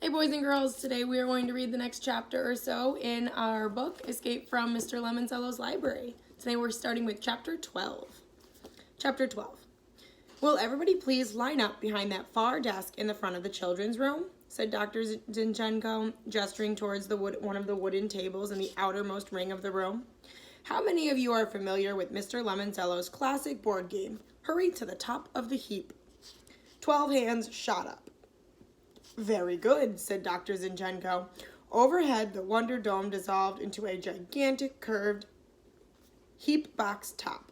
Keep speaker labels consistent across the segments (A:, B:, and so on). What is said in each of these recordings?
A: Hey boys and girls, today we are going to read the next chapter or so in our book, Escape from Mr. Lemoncello's Library. Today we're starting with Chapter 12. Chapter 12. Will everybody please line up behind that far desk in the front of the children's room? Said Dr. Zinchenko, gesturing towards one of the wooden tables in the outermost ring of the room. How many of you are familiar with Mr. Lemoncello's classic board game? Hurry to the top of the heap. 12 hands shot up. Very good, said Dr. Zinchenko. Overhead, the Wonder Dome dissolved into a gigantic curved heap box top.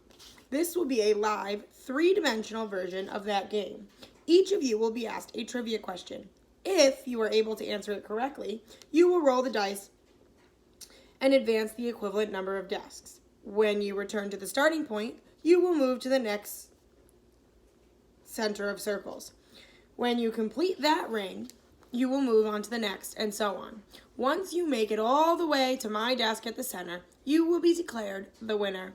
A: This will be a live, three-dimensional version of that game. Each of you will be asked a trivia question. If you are able to answer it correctly, you will roll the dice and advance the equivalent number of desks. When you return to the starting point, you will move to the next center of circles. When you complete that ring, you will move on to the next, and so on. Once you make it all the way to my desk at the center, you will be declared the winner.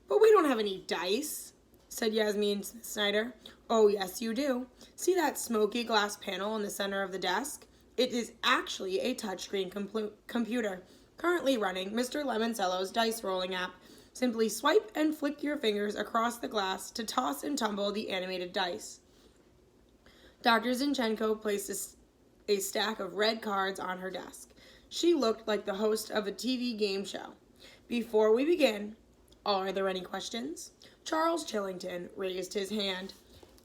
A: But we don't have any dice, said Yasmin Snyder. Oh, yes, you do. See that smoky glass panel in the center of the desk? It is actually a touchscreen computer, currently running Mr. Lemoncello's dice rolling app. Simply swipe and flick your fingers across the glass to toss and tumble the animated dice. Dr. Zinchenko placed a stack of red cards on her desk. She looked like the host of a TV game show. Before we begin, are there any questions? Charles Chillington raised his hand.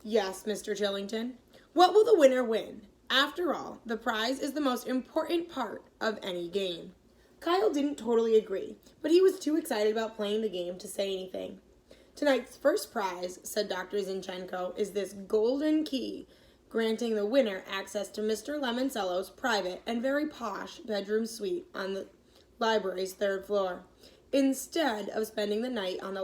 A: Yes, Mr. Chillington. What will the winner win? After all, the prize is the most important part of any game. Kyle didn't totally agree, but he was too excited about playing the game to say anything. Tonight's first prize, said Dr. Zinchenko, is this golden key, granting the winner access to Mr. Lemoncello's private and very posh bedroom suite on the library's third floor. Instead of spending the night on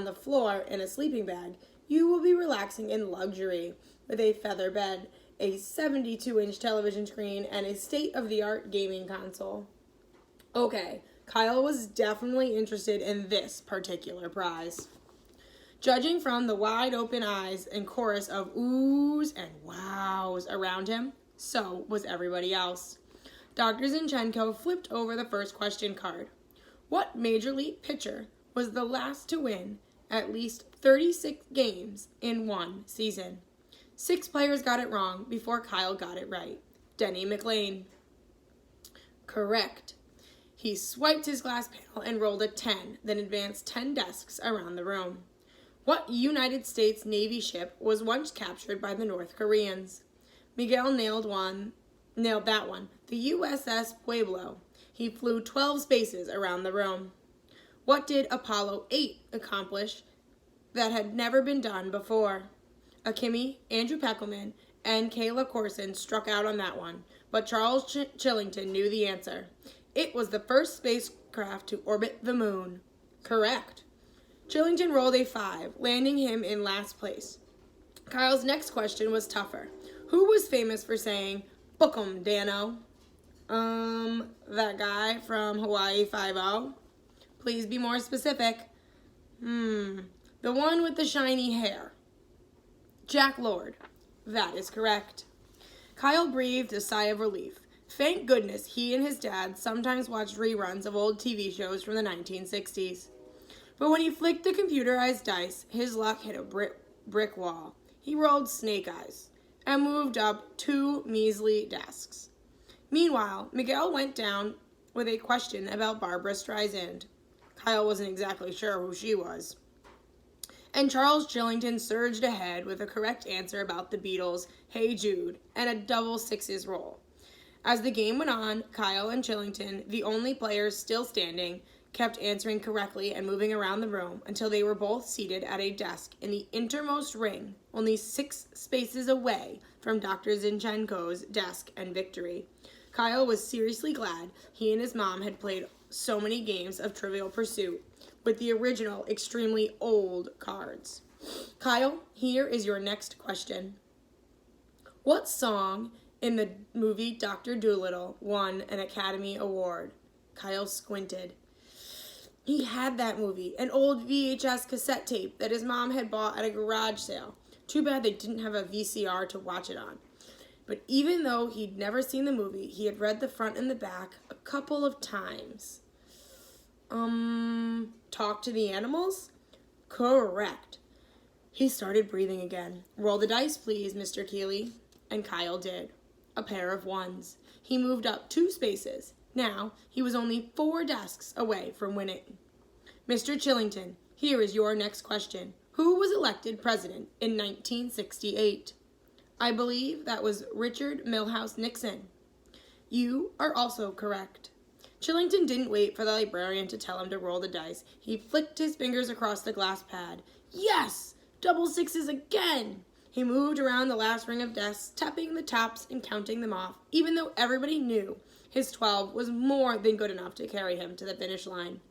A: the floor in a sleeping bag, you will be relaxing in luxury with a feather bed, a 72-inch television screen, and a state-of-the-art gaming console. Okay, Kyle was definitely interested in this particular prize. Judging from the wide-open eyes and chorus of oohs and wows around him, so was everybody else. Dr. Zinchenko flipped over the first question card. What Major League pitcher was the last to win at least 36 games in one season? 6 players got it wrong before Kyle got it right. Denny McLain. Correct. He swiped his glass panel and rolled a 10, then advanced 10 desks around the room. What United States Navy ship was once captured by the North Koreans? Miguel nailed that one. The USS Pueblo. He flew 12 spaces around the room. What did Apollo 8 accomplish that had never been done before? Akimi, Andrew Peckelman, and Kayla Corson struck out on that one, but Charles Chillington knew the answer. It was the first spacecraft to orbit the moon. Correct. Chillington rolled a 5, landing him in last place. Kyle's next question was tougher. Who was famous for saying, "Book 'em, Dano"? That guy from Hawaii 5-0. Please be more specific. The one with the shiny hair. Jack Lord. That is correct. Kyle breathed a sigh of relief. Thank goodness he and his dad sometimes watched reruns of old TV shows from the 1960s. But when he flicked the computerized dice, his luck hit a brick wall. He rolled snake eyes and moved up 2 measly desks. Meanwhile, Miguel went down with a question about Barbra Streisand. Kyle wasn't exactly sure who she was. And Charles Chillington surged ahead with a correct answer about the Beatles' Hey Jude and a double sixes roll. As the game went on, Kyle and Chillington, the only players still standing, kept answering correctly and moving around the room until they were both seated at a desk in the innermost ring, only 6 spaces away from Dr. Zinchenko's desk and victory. Kyle was seriously glad he and his mom had played so many games of Trivial Pursuit with the original, extremely old cards. Kyle, here is your next question. What song in the movie Dr. Dolittle won an Academy Award? Kyle squinted. He had that movie, an old VHS cassette tape that his mom had bought at a garage sale. Too bad they didn't have a VCR to watch it on. But even though he'd never seen the movie, he had read the front and the back a couple of times. Talk to the animals? Correct. He started breathing again. Roll the dice, please, Mr. Keeley. And Kyle did. A pair of ones. He moved up 2 spaces. Now, he was only 4 desks away from winning. Mr. Chillington, here is your next question. Who was elected president in 1968? I believe that was Richard Milhouse Nixon. You are also correct. Chillington didn't wait for the librarian to tell him to roll the dice. He flicked his fingers across the glass pad. Yes! Double sixes again! He moved around the last ring of desks, tapping the tops and counting them off, even though everybody knew his 12 was more than good enough to carry him to the finish line.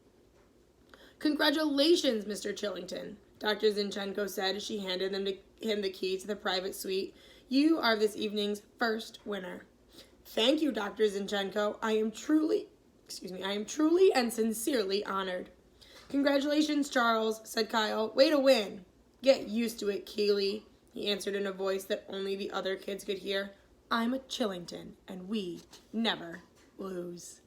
A: Congratulations, Mr. Chillington, Dr. Zinchenko said as she handed him the key to the private suite. You are this evening's first winner. Thank you, Dr. Zinchenko. I am truly and sincerely honored. Congratulations, Charles, said Kyle. Way to win. Get used to it, Keeley, he answered in a voice that only the other kids could hear. I'm a Chillington, and we never lose.